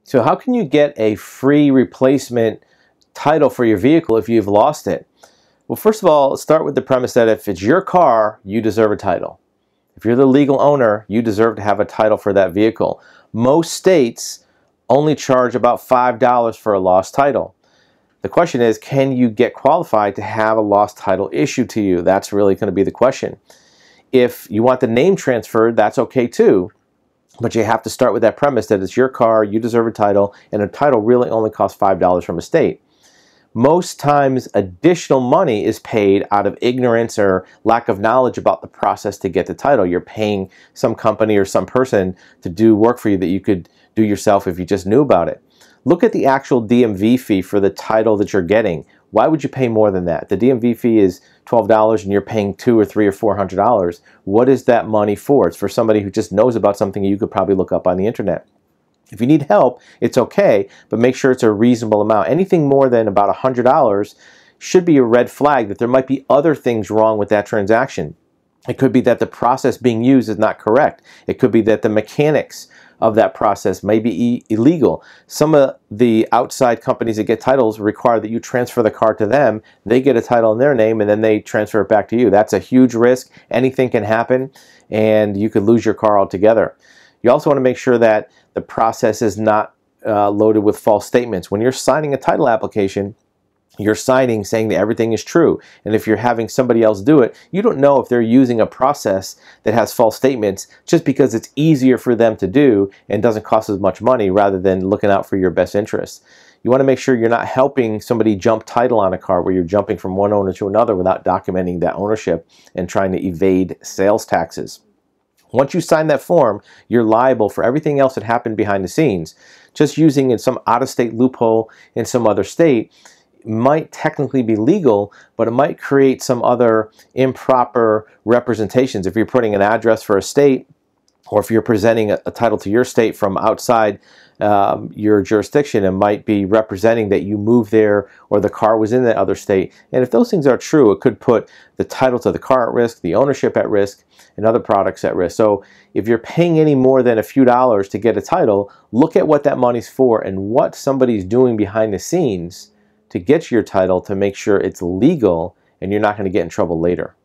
So how can you get a free replacement title for your vehicle if you've lost it? Well, first of all, start with the premise that if it's your car, you deserve a title. If you're the legal owner, you deserve to have a title for that vehicle. Most states only charge about $5 for a lost title. The question is, can you get qualified to have a lost title issued to you? That's really going to be the question. If you want the name transferred, that's okay too. But you have to start with that premise that it's your car, you deserve a title, and a title really only costs $5 from a state. Most times additional money is paid out of ignorance or lack of knowledge about the process to get the title. You're paying some company or some person to do work for you that you could do yourself if you just knew about it. Look at the actual DMV fee for the title that you're getting. Why would you pay more than that? The DMV fee is $12 and you're paying $200 or $300 or $400. What is that money for? It's for somebody who just knows about something you could probably look up on the internet. If you need help, it's okay, but make sure it's a reasonable amount. Anything more than about $100 should be a red flag that there might be other things wrong with that transaction. It could be that the process being used is not correct. It could be that the mechanics of that process may be illegal. Some of the outside companies that get titles require that you transfer the car to them. They get a title in their name and then they transfer it back to you. That's a huge risk. Anything can happen and you could lose your car altogether. You also want to make sure that the process is not loaded with false statements. When you're signing a title application, you're signing saying that everything is true. And if you're having somebody else do it, you don't know if they're using a process that has false statements just because it's easier for them to do and doesn't cost as much money rather than looking out for your best interests. You want to make sure you're not helping somebody jump title on a car where you're jumping from one owner to another without documenting that ownership and trying to evade sales taxes. Once you sign that form, you're liable for everything else that happened behind the scenes. Just using in some out-of-state loophole in some other state might technically be legal, but it might create some other improper representations. If you're putting an address for a state, or if you're presenting a title to your state from outside your jurisdiction, it might be representing that you moved there or the car was in that other state. And if those things are true, it could put the title to the car at risk, the ownership at risk, and other products at risk. So if you're paying any more than a few dollars to get a title, look at what that money's for and what somebody's doing behind the scenes to get your title to make sure it's legal and you're not going to get in trouble later.